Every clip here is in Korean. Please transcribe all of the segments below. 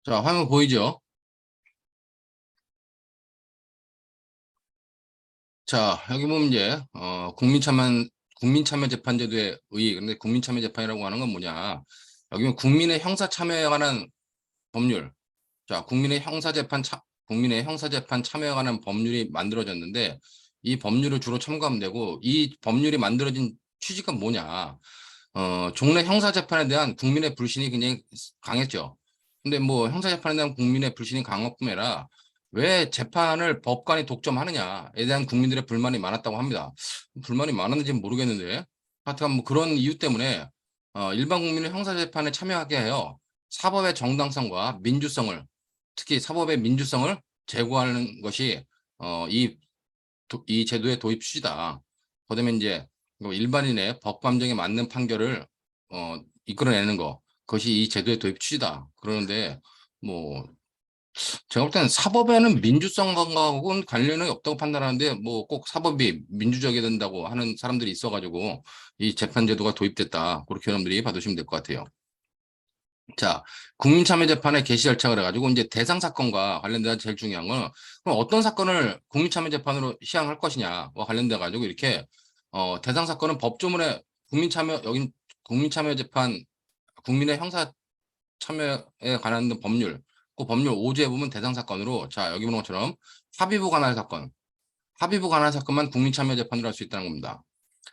자, 화면 보이죠? 자, 여기 보면 이제, 국민참여재판제도의 의의. 근데 국민참여재판이라고 하는 건 뭐냐? 여기 보면 국민의 형사참여에 관한 법률. 자, 국민의 형사재판 참여에 관한 법률이 만들어졌는데, 이 법률을 주로 참고하면 되고, 이 법률이 만들어진 취지가 뭐냐? 종래 형사재판에 대한 국민의 불신이 굉장히 강했죠. 근데 뭐 형사재판에 대한 국민의 불신이 강한 뿐만 아니라 왜 재판을 법관이 독점하느냐에 대한 국민들의 불만이 많았다고 합니다. 불만이 많았는지는 모르겠는데 하여튼 뭐 그런 이유 때문에 일반 국민을 형사재판에 참여하게 해요. 사법의 정당성과 민주성을 특히 사법의 민주성을 제고하는 것이 이 제도의 도입 취지다. 그다음에 이제 뭐 일반인의 법 감정에 맞는 판결을 이끌어내는 거 그것이 이 제도의 도입 취지다. 그러는데 뭐 제가 볼 때는 사법에는 민주성하고는 관련이 없다고 판단하는데 뭐 꼭 사법이 민주적이어야 된다고 하는 사람들이 있어가지고 이 재판제도가 도입됐다. 그렇게 여러분들이 받으시면 될 것 같아요. 자, 국민참여재판의 개시 절차가 그래가지고 이제 대상 사건과 관련돼서 제일 중요한 건 그럼 어떤 사건을 국민참여재판으로 시행할 것이냐와 관련돼 가지고 이렇게 대상 사건은 법조문에 여긴 국민참여재판 국민의 형사 참여에 관한 법률 그 법률 5조에 보면 대상 사건으로 자 여기 보는 것처럼 합의부 관할 사건 합의부 관할 사건만 국민참여재판으로 할 수 있다는 겁니다.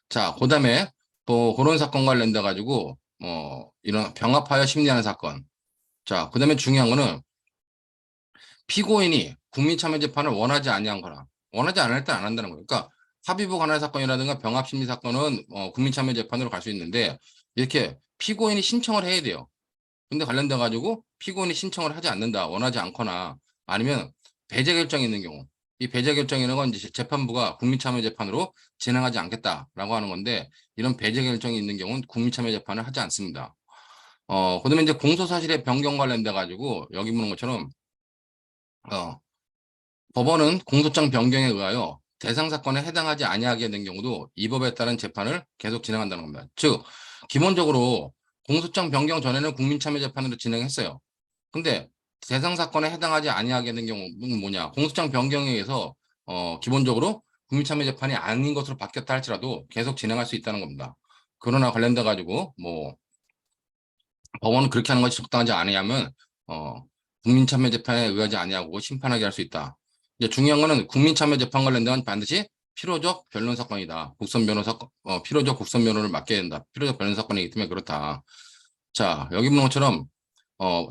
자, 그다음에 또 그런 사건 관련돼 가지고 이런 병합하여 심리하는 사건 자, 그다음에 중요한 거는 피고인이 국민참여재판을 원하지 아니한거나 원하지 않을 때 안 한다는 거예요. 그러니까 합의부 관할 사건이라든가 병합심리 사건은 국민참여재판으로 갈 수 있는데 이렇게 피고인이 신청을 해야 돼요. 근데 관련돼 가지고 피고인이 신청을 하지 않는다, 원하지 않거나 아니면 배제 결정이 있는 경우 이 배제 결정이라는 건 이제 재판부가 국민참여재판으로 진행하지 않겠다라고 하는 건데 이런 배제 결정이 있는 경우는 국민참여재판을 하지 않습니다. 그다음에 이제 공소사실의 변경 관련돼 가지고 여기 보는 것처럼 어, 법원은 공소장 변경에 의하여 대상 사건에 해당하지 아니하게 된 경우도 이 법에 따른 재판을 계속 진행한다는 겁니다. 즉, 기본적으로 공소장 변경 전에는 국민참여재판으로 진행했어요. 근데 대상 사건에 해당하지 아니하게 된 경우는 뭐냐? 공소장 변경에 의해서 기본적으로 국민참여재판이 아닌 것으로 바뀌었다 할지라도 계속 진행할 수 있다는 겁니다. 그러나 관련돼 가지고 뭐 법원은 그렇게 하는 것이 적당하지 않으냐면 국민참여재판에 의하지 아니하고 심판하게 할 수 있다. 이제 중요한 거는 국민참여재판 관련된 반드시 필요적 변론 사건이다. 필요적 국선 변론을 맡게 된다. 필요적 변론 사건이기 때문에 그렇다. 자, 여기 보는 것처럼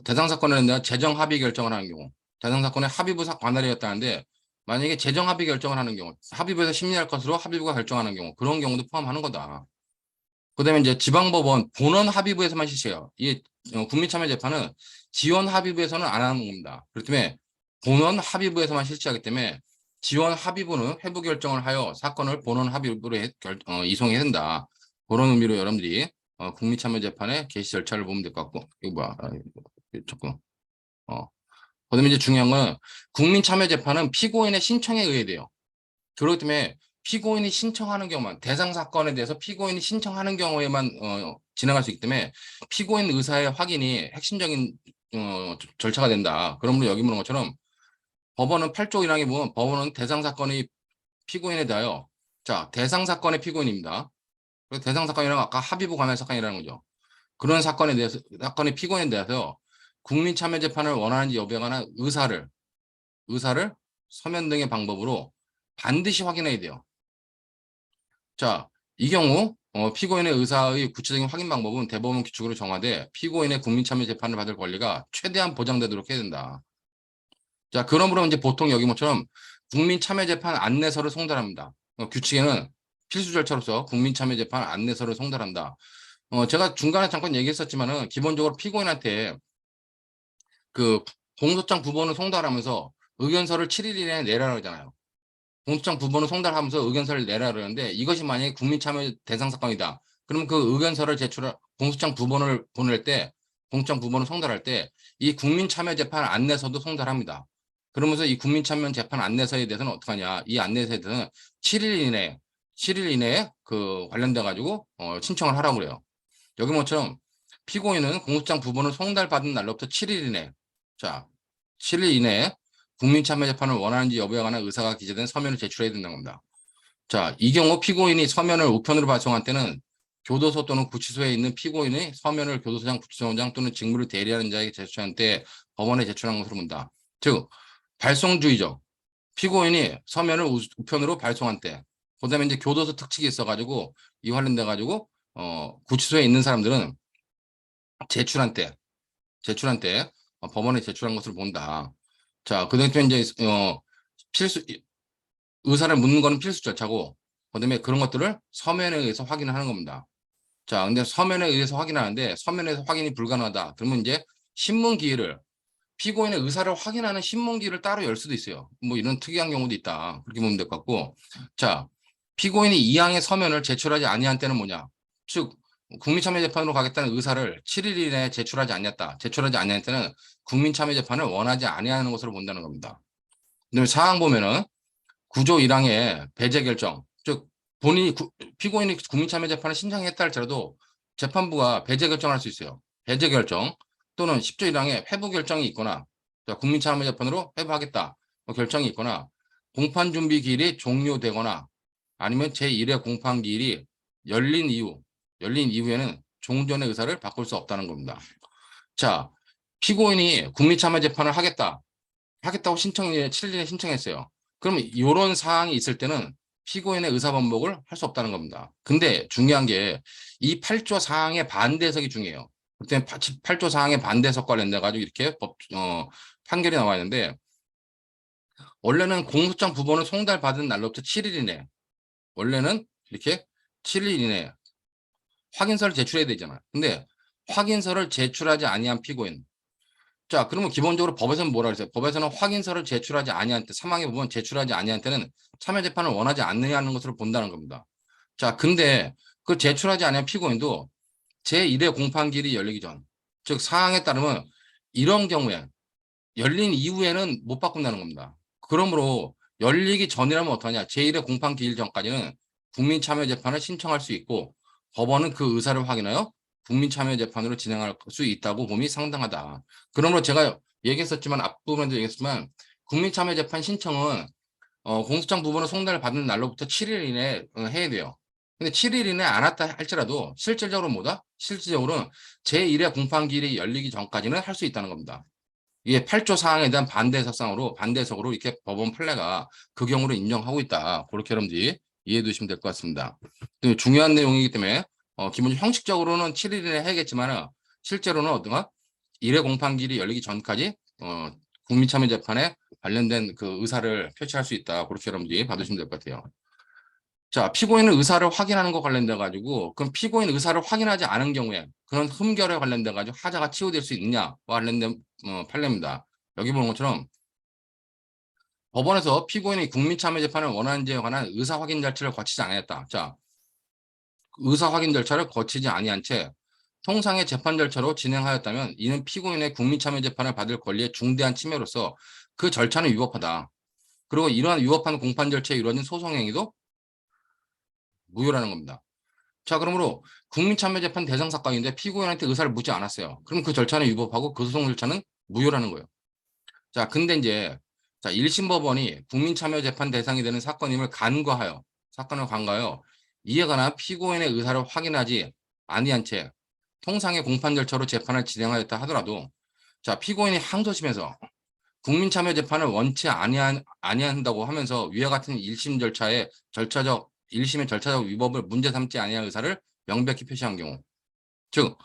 대상 사건에 대한 재정 합의 결정을 하는 경우, 대상 사건의 합의부 관할이었다는데 만약에 재정 합의 결정을 하는 경우, 합의부에서 심리할 것으로 합의부가 결정하는 경우, 그런 경우도 포함하는 거다. 그다음에 이제 지방법원 본원 합의부에서만 실시해요. 이 국민참여재판은 지원 합의부에서는 안 하는 겁니다. 그렇기 때문에 본원 합의부에서만 실시하기 때문에 지원 합의부는 회부 결정을 하여 사건을 본원 합의부로 이송해야 된다. 그런 의미로 여러분들이 국민참여재판의 개시 절차를 보면 될 것 같고 이거 뭐야? 이거 조금 그다음에 이제 중요한 건 국민참여재판은 피고인의 신청에 의해 돼요. 그렇기 때문에 피고인이 신청하는 경우만 대상 사건에 대해서 피고인이 신청하는 경우에만 진행할 수 있기 때문에 피고인 의사의 확인이 핵심적인 절차가 된다. 그러므로 여기 보는 것처럼 법원은 8조 1항에 보면 법원은 대상 사건의 피고인에 대하여 자 대상 사건의 피고인입니다. 그래서 대상 사건이랑 아까 합의부 관할 사건이라는 거죠. 그런 사건에 대해서 사건의 피고인에 대해서 국민참여재판을 원하는지 여부에 관한 의사를 서면 등의 방법으로 반드시 확인해야 돼요. 자, 이 경우 피고인의 의사의 구체적인 확인 방법은 대법원 규칙으로 정하되 피고인의 국민참여 재판을 받을 권리가 최대한 보장되도록 해야 된다. 자, 그러므로 이제 보통 여기 뭐처럼 국민참여재판 안내서를 송달합니다. 규칙에는 필수 절차로서 국민참여재판 안내서를 송달한다. 제가 중간에 잠깐 얘기했었지만은 기본적으로 피고인한테 그 공소장 부본을 송달하면서 의견서를 7일 이내에 내라고 하잖아요. 공소장 부본을 송달하면서 의견서를 내라 그러는데 이것이 만약에 국민참여 대상 사건이다. 그러면 그 의견서를 공소장 부본을 보낼 때 공소장 부본을 송달할 때 이 국민참여재판 안내서도 송달합니다. 그러면서 이 국민참여재판 안내서에 대해서는 어떻게 하냐. 이 안내서에 대해서는 7일 이내에 그 관련돼 가지고 신청을 하라고 그래요. 여기 뭐처럼 피고인은 공소장 부본을 송달받은 날로부터 7일 이내 자, 7일 이내에 국민참여재판을 원하는지 여부에 관한 의사가 기재된 서면을 제출해야 된다는 겁니다. 자, 이 경우 피고인이 서면을 우편으로 발송한 때는 교도소 또는 구치소에 있는 피고인의 서면을 교도소장, 구치소장 또는 직무를 대리하는 자에게 제출한 때 법원에 제출한 것으로 본다. 즉, 발송주의죠. 피고인이 서면을 우편으로 발송한 때, 그다음에 이제 교도소 특칙이 있어가지고 이 관련돼 가지고 구치소에 있는 사람들은 제출한 때 법원에 제출한 것을 본다. 자, 그다음에 이제 필수 의사를 묻는 거는 필수 절차고, 그다음에 그런 것들을 서면에 의해서 확인을 하는 겁니다. 자, 근데 서면에 의해서 확인하는데 서면에서 확인이 불가능하다. 그러면 이제 신문기일을 피고인의 의사를 확인하는 신문기를 따로 열 수도 있어요. 뭐 이런 특이한 경우도 있다. 그렇게 보면 될 것 같고. 자, 피고인이 이항의 서면을 제출하지 아니한 때는 뭐냐? 즉, 국민참여재판으로 가겠다는 의사를 7일 이내에 제출하지 않았다. 제출하지 아니한 때는 국민참여재판을 원하지 아니하는 것으로 본다는 겁니다. 그다음에 사항 보면은 구조 1항의 배제 결정, 즉 본인이 피고인이 국민참여재판을 신청했다 할지라도 재판부가 배제 결정할 수 있어요. 배제 결정 또는 10조 1항에 회부 결정이 있거나 국민참여재판으로 회부하겠다 결정이 있거나 공판 준비 기일이 종료되거나 아니면 제1회 공판 기일이 열린 이후에는 종전의 의사를 바꿀 수 없다는 겁니다. 자, 피고인이 국민참여재판을 하겠다고 7일에 신청했어요. 그러면 이런 사항이 있을 때는 피고인의 의사번복을 할 수 없다는 겁니다. 근데 중요한 게 이 8조 사항의 반대 해석이 중요해요. 그때 8조 사항의 반대 해석 관련돼 가지고 이렇게 판결이 나와 있는데, 원래는 공소장 부본을 송달받은 날로부터 7일 이내, 원래는 이렇게 7일 이내 확인서를 제출해야 되잖아요. 근데 확인서를 제출하지 아니한 피고인, 자, 그러면 기본적으로 법에서는 뭐라 그랬어요? 법에서는 확인서를 제출하지 아니한 때, 사망의 부분 제출하지 아니한 때는 참여재판을 원하지 않느냐는 것으로 본다는 겁니다. 자, 근데 그 제출하지 아니한 피고인도 제1회 공판기일이 열리기 전, 즉 사항에 따르면 이런 경우에 열린 이후에는 못 바꾼다는 겁니다. 그러므로 열리기 전이라면 어떠냐? 제1회 공판기일 전까지는 국민참여재판을 신청할 수 있고 법원은 그 의사를 확인하여 국민참여재판으로 진행할 수 있다고 봄이 상당하다. 그러므로 제가 얘기했었지만, 앞부분에도 얘기했지만, 국민참여재판 신청은 공소장 부분을 송달을 받는 날로부터 7일 이내에 해야 돼요. 근데 7일 이내에 안 왔다 할지라도 실질적으로 뭐다? 실질적으로는 제1회 공판기일이 열리기 전까지는 할 수 있다는 겁니다. 이게 8조 사항에 대한 반대해석으로 이렇게 법원 판례가 그 경우를 인정하고 있다. 그렇게 여러분들이 이해해 두시면 될 것 같습니다. 중요한 내용이기 때문에 기본적으로 형식적으로는 7일 이내에 해야겠지만 실제로는 어떤가? 1회 공판기일이 열리기 전까지 국민참여재판에 관련된 그 의사를 표시할 수 있다. 그렇게 여러분들이 받으시면 될 것 같아요. 자, 피고인의 의사를 확인하는 거 관련돼 가지고, 그럼 피고인 의사를 확인하지 않은 경우에 그런 흠결에 관련돼 가지고 하자가 치유될 수 있느냐와 관련된 판례입니다. 여기 보는 것처럼 법원에서 피고인이 국민참여재판을 원하는지에 관한 의사 확인 절차를 거치지 않았다. 자, 의사 확인 절차를 거치지 아니한 채 통상의 재판 절차로 진행하였다면 이는 피고인의 국민참여재판을 받을 권리의 중대한 침해로서 그 절차는 위법하다. 그리고 이러한 위법한 공판 절차에 이루어진 소송 행위도 무효라는 겁니다. 자, 그러므로 국민참여재판 대상 사건인데 피고인한테 의사를 묻지 않았어요. 그럼 그 절차는 위법하고 그 소송 절차는 무효라는 거예요. 자, 근데 이제 1심 법원이 국민참여재판 대상이 되는 사건임을 사건을 간과하여 이에 관한 피고인의 의사를 확인하지 아니한 채 통상의 공판 절차로 재판을 진행하였다 하더라도, 자, 피고인이 항소심에서 국민참여재판을 원치 아니한다고 하면서 위와 같은 1심의 절차적 위법을 문제 삼지 아니한 의사를 명백히 표시한 경우, 즉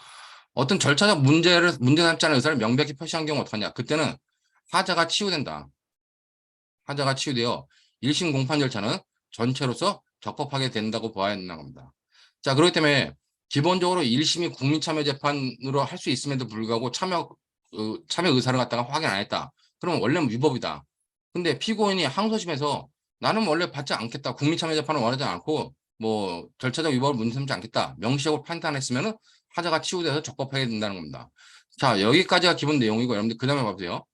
어떤 절차적 문제 삼지 않은 의사를 명백히 표시한 경우 어떡하냐? 그때는 하자가 치유된다. 하자가 치유되어 1심 공판 절차는 전체로서 적법하게 된다고 보아야 된다는 겁니다. 자, 그렇기 때문에 기본적으로 1심이 국민참여재판으로 할 수 있음에도 불구하고 참여 의사를 갖다가 확인 안 했다. 그러면 원래는 위법이다. 근데 피고인이 항소심에서 나는 원래 받지 않겠다. 국민참여재판을 원하지 않고 뭐 절차적 위법을 문제 삼지 않겠다. 명시적으로 판단했으면은 하자가 치유돼서 적법하게 된다는 겁니다. 자, 여기까지가 기본 내용이고, 여러분들 그 다음에 봐보세요.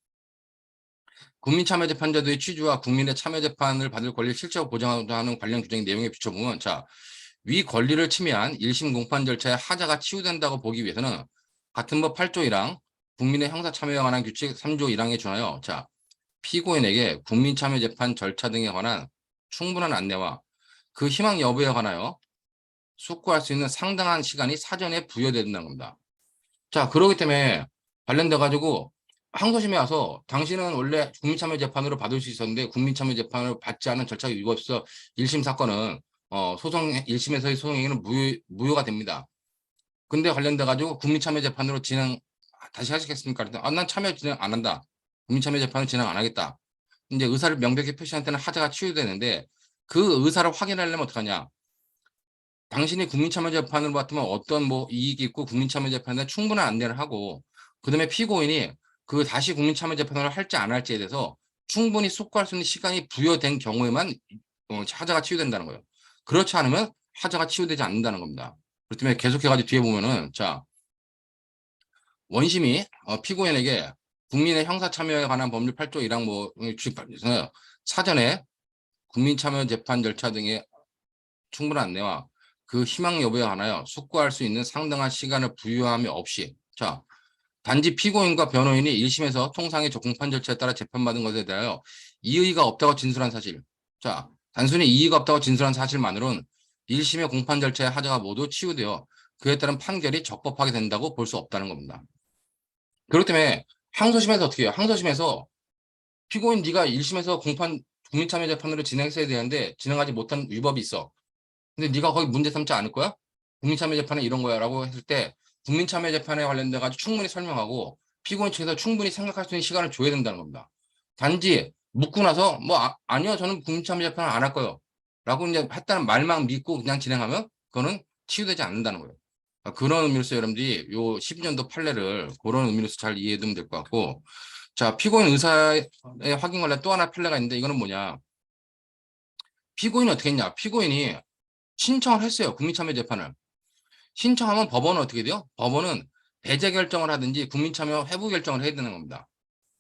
국민참여재판자들의 취지와 국민의 참여재판을 받을 권리를 실제로 보장하는 관련 규정 내용에 비춰보면, 자, 위 권리를 침해한 1심 공판 절차의 하자가 치유된다고 보기 위해서는 같은 법 8조 1항 국민의 형사 참여에 관한 규칙 3조 1항에 준하여 자, 피고인에게 국민참여재판 절차 등에 관한 충분한 안내와 그 희망 여부에 관하여 숙고할 수 있는 상당한 시간이 사전에 부여된다는 겁니다. 자, 그러기 때문에 관련돼 가지고 항소심에 와서 당신은 원래 국민참여재판으로 받을 수 있었는데 국민참여재판을 받지 않은 절차가 위법해서 1심 사건은 소송 1심에서의 소송행위는 무효가 됩니다. 근데 관련돼 가지고 국민참여재판으로 진행 다시 하시겠습니까? 그랬더니 난 참여 진행 안 한다. 국민참여재판을 진행 안 하겠다. 이제 의사를 명백히 표시한 때는 하자가 치유되는데 그 의사를 확인하려면 어떡하냐? 당신이 국민참여재판을 맡으면 어떤 뭐 이익이 있고 국민참여재판에 충분한 안내를 하고 그다음에 피고인이 그 다시 국민참여재판을 할지 안 할지에 대해서 충분히 숙고할 수 있는 시간이 부여된 경우에만 하자가 치유된다는 거예요. 그렇지 않으면 하자가 치유되지 않는다는 겁니다. 그렇기 때문에 계속해가지고 뒤에 보면은 자 원심이 피고인에게 국민의 형사참여에 관한 법률 8조 1항 뭐 주식에서 사전에 국민참여재판 절차 등의 충분한 안내와 그 희망 여부에 관하여 숙고할 수 있는 상당한 시간을 부여함이 없이 자 단지 피고인과 변호인이 1심에서 통상의 공판 절차에 따라 재판받은 것에 대하여 이의가 없다고 진술한 사실 자 단순히 이의가 없다고 진술한 사실만으로는 1심의 공판 절차의 하자가 모두 치유되어 그에 따른 판결이 적법하게 된다고 볼 수 없다는 겁니다. 그렇기 때문에 항소심에서 어떻게 해요? 항소심에서 피고인 네가 1심에서 국민참여재판으로 진행했어야 되는데 진행하지 못한 위법이 있어. 근데 네가 거기 문제 삼지 않을 거야? 국민참여재판은 이런 거야 라고 했을 때 국민참여재판에 관련돼 가지고 충분히 설명하고 피고인 측에서 충분히 생각할 수 있는 시간을 줘야 된다는 겁니다. 단지 묻고 나서 뭐 아니요 저는 국민참여재판을 안 할 거예요 라고 이제 했다는 말만 믿고 그냥 진행하면 그거는 치유되지 않는다는 거예요. 그런 의미로서 여러분들이 요 12년도 판례를 그런 의미로서 잘 이해해두면 될 것 같고 자 피고인 의사의 확인 관련 또 하나 판례가 있는데 이거는 뭐냐 피고인이 어떻게 했냐 피고인이 신청을 했어요. 국민참여재판을. 신청하면 법원은 어떻게 돼요? 법원은 배제 결정을 하든지 국민참여 회부 결정을 해야 되는 겁니다.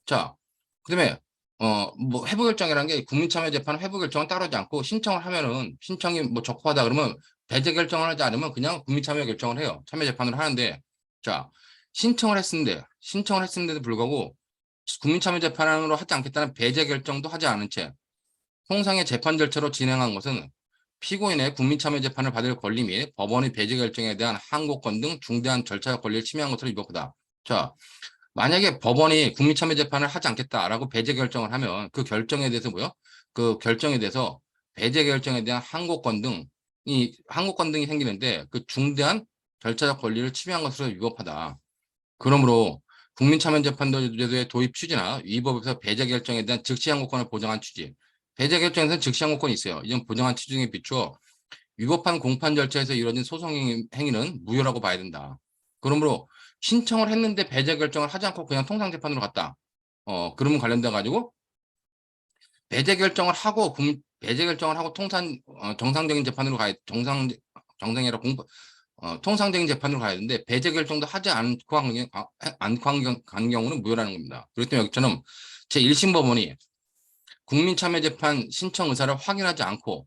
자, 그다음에 뭐 회부 결정이라는 게 국민참여재판 회부 결정은 따르지 않고 신청을 하면은 신청이 뭐 적법하다 그러면 배제 결정을 하지 않으면 그냥 국민참여 결정을 해요. 참여재판을 하는데 자 신청을 했는데도 불구하고 국민참여재판으로 하지 않겠다는 배제 결정도 하지 않은 채 통상의 재판 절차로 진행한 것은 피고인의 국민참여재판을 받을 권리 및 법원의 배제 결정에 대한 항고권 등 중대한 절차적 권리를 침해한 것으로 위법하다. 자, 만약에 법원이 국민참여재판을 하지 않겠다라고 배제 결정을 하면 그 결정에 대해서 뭐요? 그 결정에 대해서 배제 결정에 대한 항고권 등이 생기는데 그 중대한 절차적 권리를 침해한 것으로 위법하다. 그러므로 국민참여재판제도의 도입 취지나 위법에서 배제 결정에 대한 즉시 항고권을 보장한 취지. 배제 결정에서는 즉시 항고권이 있어요. 이런 보장한 취지 등에 비추어 위법한 공판 절차에서 이루어진 소송 행위는 무효라고 봐야 된다. 그러므로 신청을 했는데 배제 결정을 하지 않고 그냥 통상 재판으로 갔다. 그러면 관련돼 가지고 배제 결정을 하고 정상적인 재판으로 정상이라 통상적인 재판으로 가야 되는데 배제 결정도 하지 않고 한 경우는 무효라는 겁니다. 그렇기 때문에 여기처럼 제1심 법원이 국민참여재판 신청 의사를 확인하지 않고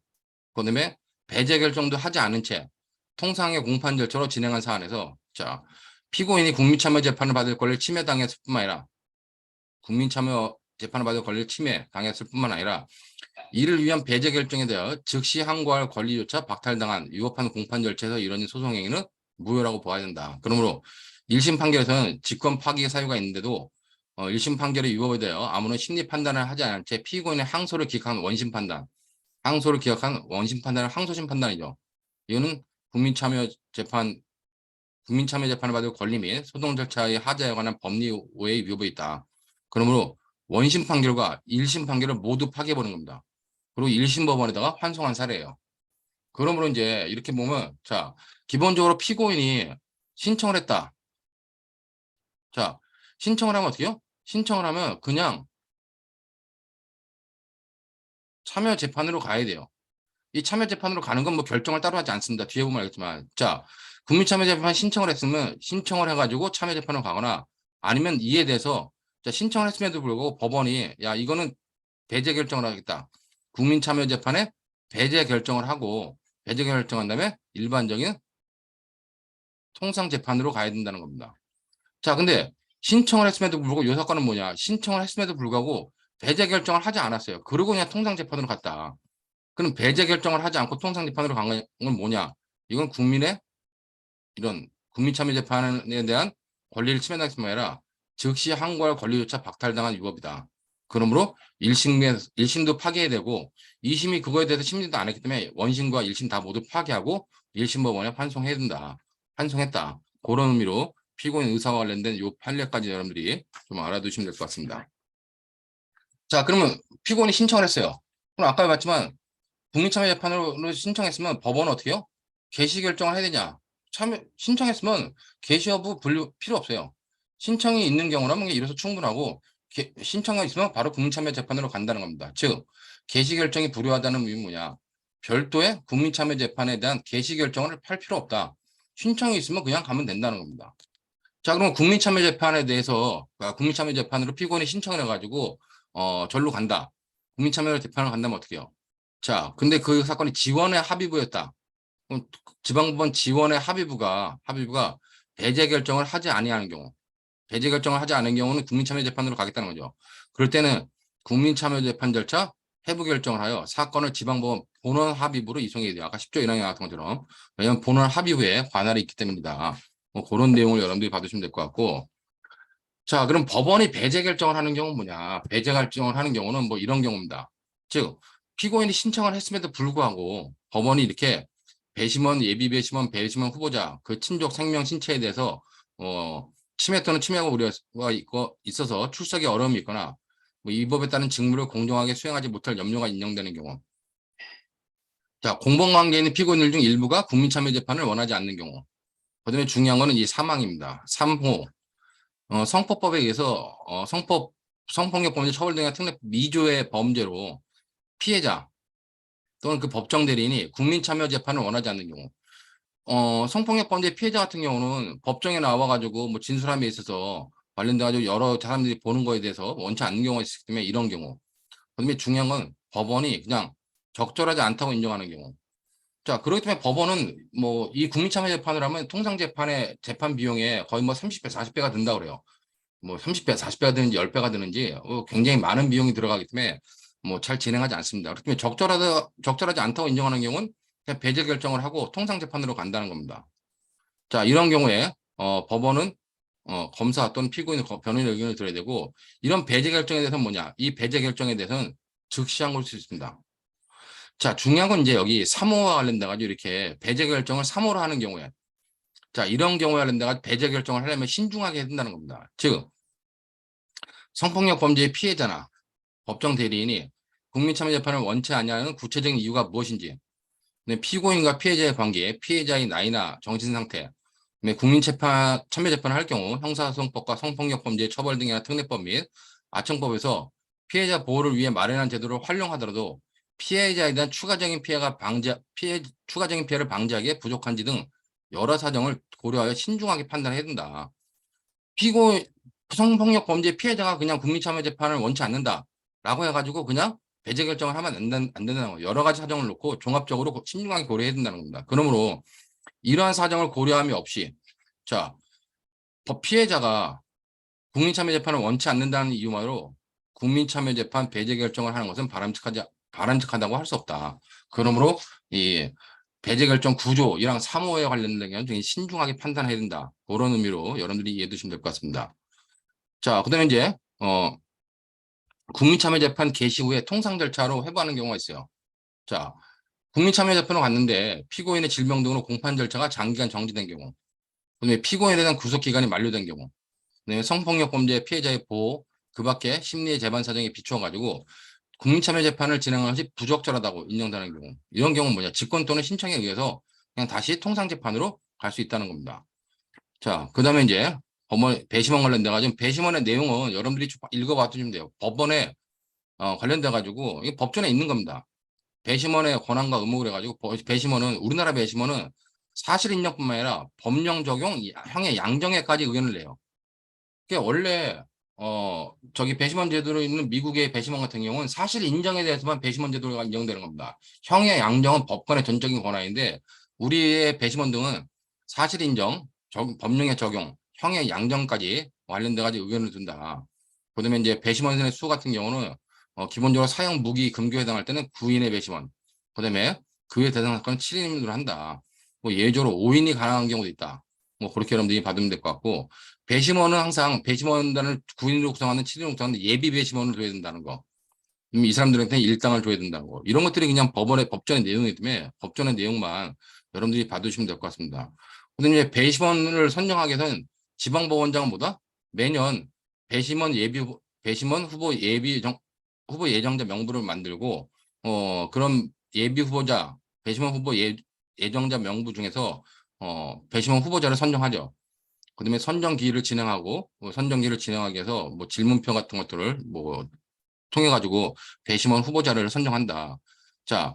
그다음에 배제 결정도 하지 않은 채 통상의 공판 절차로 진행한 사안에서 자 피고인이 국민참여재판을 받을 권리를 침해당했을 뿐만 아니라 국민참여재판을 받을 권리를 침해당했을 뿐만 아니라 이를 위한 배제 결정에 대하여 즉시 항고할 권리조차 박탈당한 위법한 공판 절차에서 이뤄진 소송 행위는 무효라고 봐야 된다. 그러므로 1심 판결에서는 직권 파기의 사유가 있는데도 1심 판결의 위법에 대하여 아무런 심리 판단을 하지 않은 채 피고인의 항소를 기각한 원심 판단을 항소심 판단이죠. 이거는 국민참여재판을 받을 권리 및 소송 절차의 하자에 관한 법리 오해의 위법이 있다. 그러므로 원심 판결과 1심 판결을 모두 파기해버린 겁니다. 그리고 1심 법원에다가 환송한 사례예요. 그러므로 이제 이렇게 보면 자 기본적으로 피고인이 신청을 했다. 자 신청을 하면 어떻게 해요? 신청을 하면 그냥 참여재판으로 가야 돼요. 이 참여재판으로 가는 건 뭐 결정을 따로 하지 않습니다. 뒤에 보면 알겠지만 자 국민참여재판 신청을 했으면 신청을 해가지고 참여재판으로 가거나 아니면 이에 대해서 자, 신청을 했음에도 불구하고 법원이 야 이거는 배제 결정을 하겠다. 국민참여재판에 배제 결정을 한 다음에 일반적인 통상재판으로 가야 된다는 겁니다. 자 근데 신청을 했음에도 불구하고 이 사건은 뭐냐? 신청을 했음에도 불구하고 배제 결정을 하지 않았어요. 그러고 그냥 통상재판으로 갔다. 그럼 배제 결정을 하지 않고 통상재판으로 간 건 뭐냐? 이건 국민의 이런 국민참여재판에 대한 권리를 침해당했을 뿐 아니라 즉시 항고할 권리조차 박탈당한 위법이다. 그러므로 1심도 파기되고 2심이 그거에 대해서 심리도 안 했기 때문에 원심과 1심 다 모두 파기하고 1심 법원에 환송해야 된다. 환송했다. 그런 의미로 피고인 의사와 관련된 요 판례까지 여러분들이 좀 알아두시면 될 것 같습니다. 자, 그러면 피고인이 신청을 했어요. 그럼 아까 봤지만 국민참여재판으로 신청했으면 법원은 어떻게 해요? 개시 결정을 해야 되냐? 신청했으면 개시 여부 분류 필요 없어요. 신청이 있는 경우라면 이로써 충분하고 신청이 있으면 바로 국민참여재판으로 간다는 겁니다. 즉 개시 결정이 불효하다는 의미는 뭐냐? 별도의 국민참여재판에 대한 개시 결정을 할 필요 없다. 신청이 있으면 그냥 가면 된다는 겁니다. 자, 그럼 국민참여재판에 대해서 국민참여재판으로 피고인이 신청을 해가지고 절로 간다. 국민참여재판을 간다면 어떻게 해요? 자, 근데 그 사건이 지원의 합의부였다. 그럼 지방법원 지원의 합의부가 배제 결정을 하지 아니하는 경우, 배제 결정을 하지 않은 경우는 국민참여재판으로 가겠다는 거죠. 그럴 때는 국민참여재판 절차 해부 결정을 하여 사건을 지방법원 본원 합의부로 이송해야 돼요. 아까 10조 1항에 나왔던 것처럼. 왜냐하면 본원 합의부에 관할이 있기 때문이다. 뭐 그런 내용을 여러분들이 받으시면 될 것 같고. 자, 그럼 법원이 배제 결정을 하는 경우는 뭐냐? 배제 결정을 하는 경우는 뭐 이런 경우입니다. 즉, 피고인이 신청을 했음에도 불구하고 법원이 이렇게 배심원, 예비 배심원, 배심원 후보자 그 친족 생명 신체에 대해서 침해 또는 침해가 우려가 있어서 출석에 어려움이 있거나 뭐 이 법에 따른 직무를 공정하게 수행하지 못할 염려가 인정되는 경우. 자, 공범관계에 있는 피고인들 중 일부가 국민참여재판을 원하지 않는 경우. 그다음에 중요한 거는 이 사망입니다. 3호. 성폭법에 의해서 성폭력범죄 처벌 등의 특례 미조의 범죄로 피해자 또는 그 법정 대리인이 국민참여재판을 원하지 않는 경우, 성폭력범죄 피해자 같은 경우는 법정에 나와가지고 뭐 진술함에 있어서 관련돼가지고 여러 사람들이 보는 거에 대해서 원치 않는 경우가 있기 때문에 이런 경우. 그다음에 중요한 건 법원이 그냥 적절하지 않다고 인정하는 경우. 자, 그렇기 때문에 법원은 뭐 이 국민참여재판을 하면 통상재판의 재판 비용에 거의 뭐 30배, 40배가 든다고 그래요. 뭐 30배, 40배가 되는지 10배가 되는지 굉장히 많은 비용이 들어가기 때문에 뭐 잘 진행하지 않습니다. 그렇기 때문에 적절하지 않다고 인정하는 경우는 그냥 배제 결정을 하고 통상재판으로 간다는 겁니다. 자, 이런 경우에 법원은 검사 또는 피고인 변호인의 의견을 들어야 되고 이런 배제 결정에 대해서는 뭐냐? 이 배제 결정에 대해서는 즉시 항고할 수 있습니다. 자, 중요한 건 이제 여기 3호와 관련돼 가지고 이렇게 배제 결정을 3호로 하는 경우에 자, 이런 경우에 관련돼 가지고 배제 결정을 하려면 신중하게 해야 된다는 겁니다. 즉 성폭력 범죄의 피해자나 법정 대리인이 국민참여재판을 원치 아니하는 구체적인 이유가 무엇인지, 피고인과 피해자의 관계, 피해자의 나이나 정신상태, 참여재판을 할 경우 형사소송법과 성폭력범죄 처벌 등이나 특례법 및 아청법에서 피해자 보호를 위해 마련한 제도를 활용하더라도 피해자에 대한 추가적인 피해를 방지하기에 부족한지 등 여러 사정을 고려하여 신중하게 판단해야 된다. 성폭력 범죄 피해자가 그냥 국민참여재판을 원치 않는다라고 해가지고 그냥 배제 결정을 하면 안 된다는 거예요. 여러 가지 사정을 놓고 종합적으로 신중하게 고려해야 된다는 겁니다. 그러므로 이러한 사정을 고려함이 없이 자, 피해자가 국민참여재판을 원치 않는다는 이유만으로 국민참여재판 배제 결정을 하는 것은 바람직하다고 할 수 없다. 그러므로 이 배제 결정 구조 이랑 3호에 관련된 경우는 굉장히 신중하게 판단해야 된다. 그런 의미로 여러분들이 이해해 두시면 될 것 같습니다. 자, 그다음에 이제 국민참여재판 개시 후에 통상 절차로 회부하는 경우가 있어요. 자, 국민참여재판으로 갔는데 피고인의 질병 등으로 공판 절차가 장기간 정지된 경우, 그다음에 피고인에 대한 구속기간이 만료된 경우, 그다음에 성폭력범죄 피해자의 보호, 그 밖에 심리의 재반 사정에 비추어가지고 국민참여재판을 진행하는 것이 부적절하다고 인정되는 경우, 이런 경우는 뭐냐? 직권 또는 신청에 의해서 그냥 다시 통상재판으로 갈 수 있다는 겁니다. 자, 그다음에 이제 배심원 관련돼가지고 배심원의 내용은 여러분들이 읽어봐주시면 돼요. 법원에 관련돼가지고 이게 법전에 있는 겁니다. 배심원의 권한과 의무를 해가지고 우리나라 배심원은 사실 인정뿐만 아니라 법령 적용, 형의 양정에까지 의견을 내요. 그게 원래 저기 배심원 제도로 있는 미국의 배심원 같은 경우는 사실 인정에 대해서만 배심원 제도가 인정되는 겁니다. 형의 양정은 법관의 전적인 권한인데 우리의 배심원 등은 사실 인정, 법령의 적용, 형의 양정까지 관련돼가지고 의견을 둔다. 그다음에 이제 배심원의 수 같은 경우는 기본적으로 사형 무기 금교에 해당할 때는 9인의 배심원. 그다음에 그에 대상 사건은 7인으로 한다. 뭐 예외적으로 5인이 가능한 경우도 있다. 뭐 그렇게 여러분들이 받으면 될 것 같고 배심원은 항상 배심원단을 9인으로 구성하는 7인으로 구성하는 예비 배심원을 둬야 된다는 거. 이 사람들한테 일당을 줘야 된다고. 이런 것들이 그냥 법전의 내용이기 때문에 법전의 내용만 여러분들이 봐두시면 될 것 같습니다. 근데 이제 배심원을 선정하기 위해서는 지방법원장은 뭐다? 매년 배심원 후보 후보 예정자 명부를 만들고 그런 예비 후보자 배심원 후보 예정자 명부 중에서 배심원 후보자를 선정하죠. 그다음에 선정기를 진행하기 위해서 뭐 질문표 같은 것들을 뭐 통해 가지고 배심원 후보자를 선정한다. 자,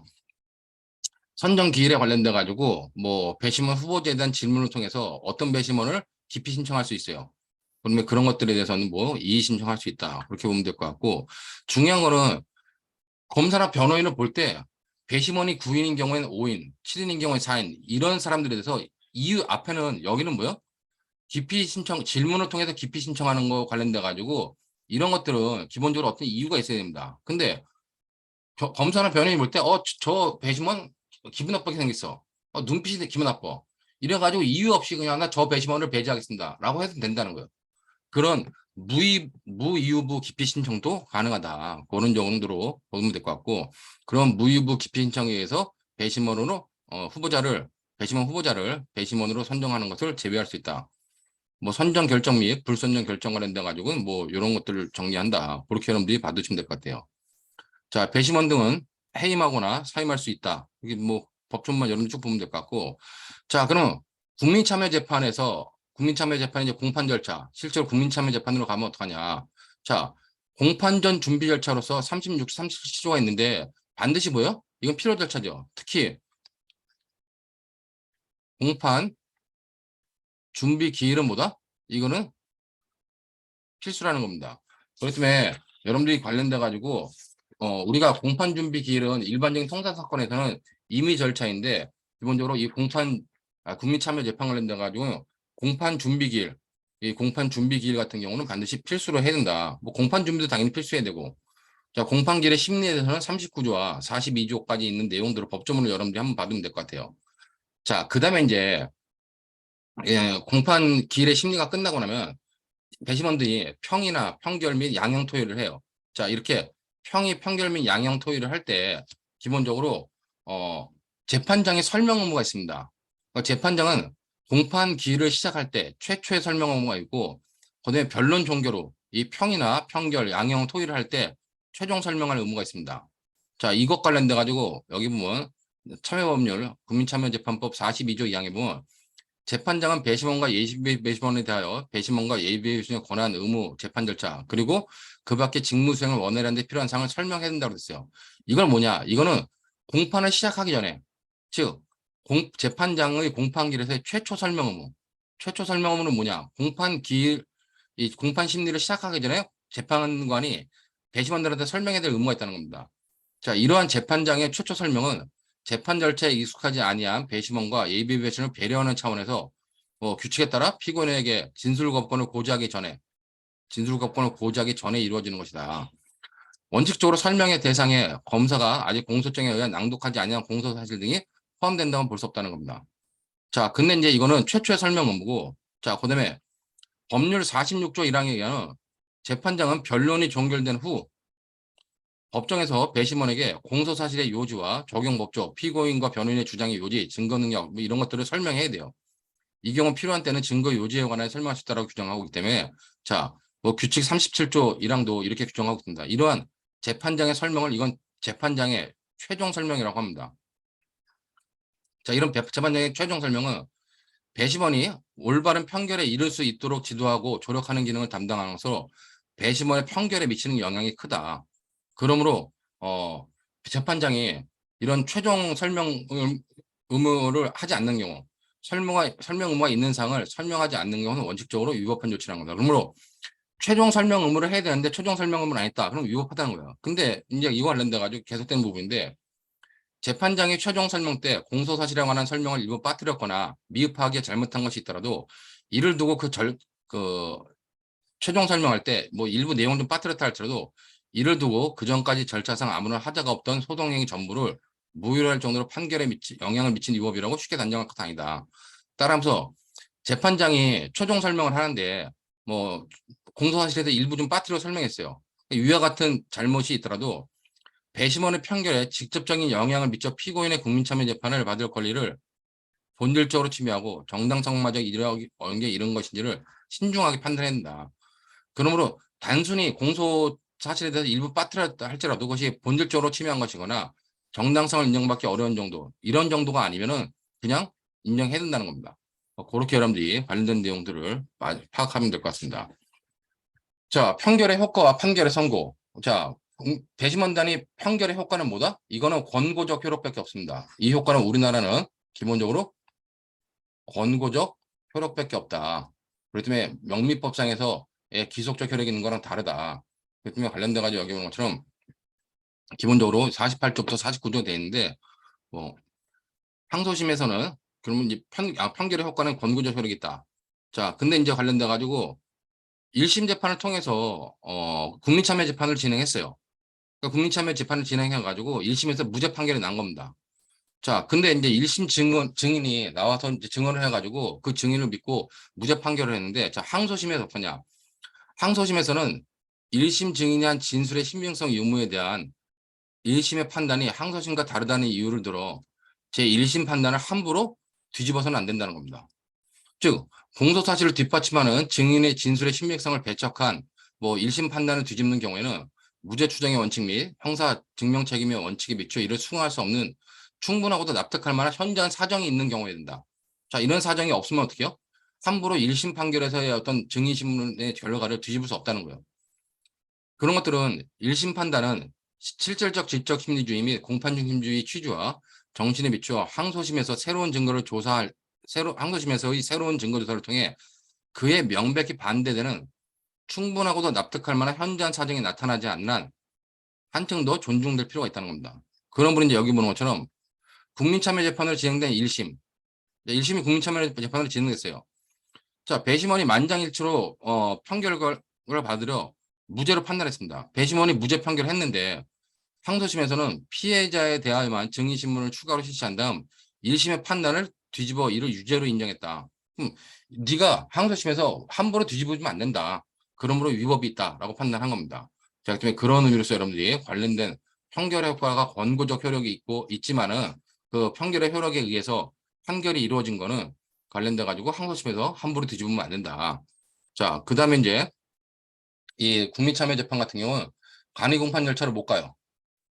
선정 기일에 관련돼 가지고 뭐 배심원 후보자에 대한 질문을 통해서 어떤 배심원을 기피 신청할 수 있어요. 그러면 그런 것들에 대해서는 뭐 이의 신청할 수 있다. 그렇게 보면 될 것 같고 중요한 거는 검사나 변호인을 볼 때 배심원이 9인인 경우에는 5인, 7인인 경우에 4인 이런 사람들에 대해서 이유 앞에는 여기는 뭐요? 기피 신청 질문을 통해서 기피 신청하는 거 관련돼 가지고 이런 것들은 기본적으로 어떤 이유가 있어야 됩니다. 근데 검사나 변호인이 볼 때, 저 배심원 기분 나쁘게 생겼어. 눈빛이 기분 나빠. 이래가지고 이유 없이 그냥 나 저 배심원을 배제하겠습니다. 라고 해도 된다는 거예요. 그런 무이유부 기피 신청도 가능하다. 그런 정도로 보면 될 것 같고, 그런 무이유부 기피 신청에 의해서 배심원으로, 배심원 후보자를 배심원으로 선정하는 것을 제외할 수 있다. 뭐 선정 결정 및 불선정 결정 관련돼 가지고는 뭐 이런 것들을 정리한다. 그렇게 여러분들이 받으시면 될 것 같아요. 자, 배심원 등은 해임하거나 사임할 수 있다. 이게 뭐 법조문만 여러분 쭉 보면 될 것 같고. 자, 그럼 국민참여재판이 이제 공판 절차, 실제로 국민참여재판으로 가면 어떡하냐. 자, 공판 전 준비 절차로서 37조가 있는데 반드시 뭐요? 이건 필요 절차죠. 특히 공판 준비 기일은 뭐다? 이거는 필수라는 겁니다. 그렇기 때문에 여러분들이 관련돼 가지고 우리가 공판 준비 기일은 일반적인 통사 사건에서는 임의 절차인데 기본적으로 이 국민 참여 재판 관련돼 가지고 이 공판 준비 기일 같은 경우는 반드시 필수로 해야 된다. 뭐 공판 준비도 당연히 필수해야 되고. 자, 공판 기일의 심리에 대해서는 39조와 42조까지 있는 내용들을 법조문을 여러분들이 한번 받으면 될 것 같아요. 자, 그다음에 이제 공판 기일의 심리가 끝나고 나면 배심원들이 평이나 평결 및 양형 토의를 해요. 자, 이렇게 평결 및 양형 토의를 할 때 기본적으로 재판장의 설명 의무가 있습니다. 그러니까 재판장은 공판 기일을 시작할 때 최초의 설명 의무가 있고 그다음에 변론 종결후 이 평이나 평결, 양형 토의를 할 때 최종 설명할 의무가 있습니다. 자, 이것 관련돼 가지고 여기 보면 참여법률 국민참여재판법 42조 2항에 보면 재판장은 배심원과 예비 배심원에 대하여 배심원과 예비 배심원의 권한, 의무, 재판 절차 그리고 그 밖에 직무 수행을 원활한 데 필요한 사항을 설명해야 된다고 그랬어요. 이건 뭐냐? 이거는 공판을 시작하기 전에 즉 재판장의 공판기일에서의 최초 설명 의무. 최초 설명 의무는 뭐냐? 이 공판 심리를 시작하기 전에 재판관이 배심원들한테 설명해야 될 의무가 있다는 겁니다. 자, 이러한 재판장의 최초 설명은 재판 절차에 익숙하지 아니한 배심원과 예비 배심원을 배려하는 차원에서 규칙에 따라 피고인에게 진술거부권을 고지하기 전에 이루어지는 것이다. 원칙적으로 설명의 대상에 검사가 아직 공소장에 의한 낭독하지 아니한 공소사실 등이 포함된다면 볼 수 없다는 겁니다. 자, 근데 이제 이거는 최초의 설명 의무고, 자, 그다음에 법률 46조 1항에 의하면 재판장은 변론이 종결된 후 법정에서 배심원에게 공소사실의 요지와 적용법조, 피고인과 변호인의 주장의 요지, 증거 능력 뭐 이런 것들을 설명해야 돼요. 이 경우 필요한 때는 증거 요지에 관하여 설명할 수 있다고 규정하고 있기 때문에 자, 뭐 규칙 37조 1항도 이렇게 규정하고 있습니다. 이러한 재판장의 설명을 이건 재판장의 최종 설명이라고 합니다. 자, 이런 재판장의 최종 설명은 배심원이 올바른 판결에 이를 수 있도록 지도하고 조력하는 기능을 담당하는 것으로 배심원의 판결에 미치는 영향이 크다. 그러므로 재판장이 이런 최종 설명 의무를 하지 않는 경우 설명 의무가 있는 사항을 설명하지 않는 경우는 원칙적으로 위법한 조치라는 겁니다. 그러므로 최종 설명 의무를 해야 되는데 최종 설명 의무는 안 했다. 그럼 위법하다는 거예요. 근데 이제 이거 관련돼 가지고 계속된 부분인데 재판장이 최종 설명 때 공소사실에 관한 설명을 일부 빠뜨렸거나 미흡하게 잘못한 것이 있더라도 이를 두고 그 최종 설명할 때 뭐 일부 내용 좀 빠뜨렸다 할지라도 이를 두고 그 전까지 절차상 아무런 하자가 없던 소송행위 전부를 무효할 정도로 판결에 영향을 미친 위법이라고 쉽게 단정할 것 아니다. 따라서 재판장이 최종 설명을 하는데 뭐 공소사실에서 일부 좀 빠뜨려 설명했어요. 위와 같은 잘못이 있더라도 배심원의 판결에 직접적인 영향을 미쳐 피고인의 국민참여 재판을 받을 권리를 본질적으로 침해하고 정당성마저 어느 게 이런 것인지를 신중하게 판단해야 된다. 그러므로 단순히 공소 사실에 대해서 일부 빠뜨렸다 할지라도 그것이 본질적으로 침해한 것이거나 정당성을 인정받기 어려운 정도, 이런 정도가 아니면은 그냥 인정해야 된다는 겁니다. 그렇게 여러분들이 관련된 내용들을 파악하면 될 것 같습니다. 자, 판결의 효과와 판결의 선고. 자, 배심원단이 판결의 효과는 뭐다? 이거는 권고적 효력밖에 없습니다. 이 효과는 우리나라는 기본적으로 권고적 효력밖에 없다. 그렇기 때문에 명미법상에서의 기속적 효력이 있는 거랑 다르다. 그렇기 때문에 관련돼 가지고 여기 보는 것처럼 기본적으로 48조부터 49조 돼 있는데 뭐 항소심에서는 그러면 이제 판결의 효과는 권고적 효력이 있다. 자, 근데 이제 관련돼 가지고 1심 재판을 통해서 국민참여 재판을 진행했어요. 그러니까 국민참여 재판을 진행해 가지고 1심에서 무죄 판결이 난 겁니다. 자, 근데 이제 1심 증인이 나와서 이제 증언을 해가지고 그 증인을 믿고 무죄 판결을 했는데, 자, 항소심에서 어떠냐? 항소심에서는 1심 증인이 한 진술의 신빙성 유무에 대한 1심의 판단이 항소심과 다르다는 이유를 들어 제1심 판단을 함부로 뒤집어서는 안 된다는 겁니다. 즉, 공소 사실을 뒷받침하는 증인의 진술의 신빙성을 배척한 뭐 1심 판단을 뒤집는 경우에는 무죄 추정의 원칙 및 형사 증명 책임의 원칙에 미쳐 이를 수긍할 수 없는 충분하고도 납득할 만한 현저한 사정이 있는 경우에 된다. 자, 이런 사정이 없으면 어떻게 해요? 함부로 1심 판결에서의 어떤 증인신문의 결과를 뒤집을 수 없다는 거예요. 그런 것들은 1심 판단은 실질적 지적 심리주의 및 공판 중심주의 취지와 정신에 비추어 항소심에서 새로운 증거를 조사할 항소심에서의 새로운 증거 조사를 통해 그에 명백히 반대되는 충분하고도 납득할 만한 현저한 사정이 나타나지 않는 한 한층 더 존중될 필요가 있다는 겁니다. 그런 분이 이제 여기 보는 것처럼 국민참여재판으로 진행된 1심. 1심이 국민참여재판으로 진행됐어요. 자, 배심원이 만장일치로 판결을 받으려 무죄로 판단했습니다. 배심원이 무죄 판결을 했는데 항소심에서는 피해자에 대하여만 증인신문을 추가로 실시한 다음 1심의 판단을 뒤집어 이를 유죄로 인정했다. 네가 항소심에서 함부로 뒤집어주면 안 된다. 그러므로 위법이 있다라고 판단한 겁니다. 자, 때문에 그런 의미로서 여러분들이 관련된 판결의 효과가 권고적 효력이 있지만은 그 판결의 효력에 의해서 판결이 이루어진 거는 관련돼 가지고 항소심에서 함부로 뒤집으면 안 된다. 자, 그다음에 이제 이 국민참여재판 같은 경우는 간이공판 절차를 못 가요.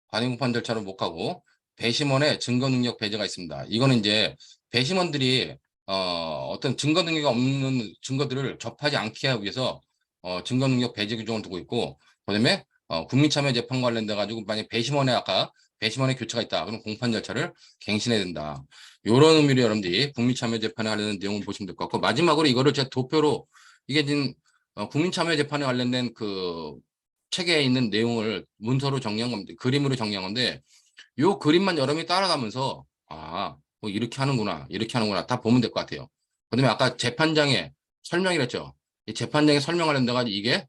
간이공판 절차를 못 가고 배심원의 증거 능력 배제가 있습니다. 이거는 이제 배심원들이 어떤 증거 능력이 없는 증거들을 접하지 않게 하기 위해서 증거 능력 배제 규정을 두고 있고, 그다음에 국민참여재판 관련돼 가지고 만약 배심원에 아까 배심원의 교체가 있다. 그럼 공판 절차를 갱신해야 된다. 이런 의미로 여러분들이 국민참여재판에 관련된 내용을 보시면 될 것 같고, 마지막으로 이거를 제가 도표로 이게 지금 국민참여재판에 관련된 그 책에 있는 내용을 문서로 정리한 겁니다. 그림으로 정리한 건데 요 그림만 여러분이 따라가면서 뭐 이렇게 하는구나, 이렇게 하는구나 다 보면 될 것 같아요. 그다음에 아까 재판장의 설명이랬죠. 이 재판장의 설명하려는 데가 이게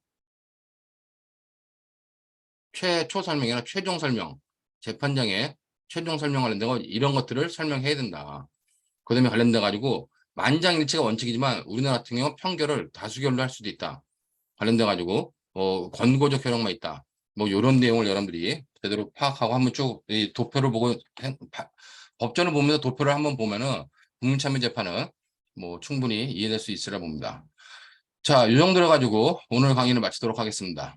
최초 설명이나 최종 설명, 재판장의 최종 설명하려는 데가 이런 것들을 설명해야 된다. 그다음에 관련돼 가지고 만장일치가 원칙이지만 우리나라 같은 경우 판결을 다수결로 할 수도 있다. 관련돼 가지고 권고적 효력만 있다. 뭐 이런 내용을 여러분들이 제대로 파악하고 한번 쭉 이 도표를 보고 법전을 보면서 도표를 한번 보면은 국민참여재판은 뭐 충분히 이해될 수 있으라 봅니다. 자, 이 정도로 가지고 오늘 강의를 마치도록 하겠습니다.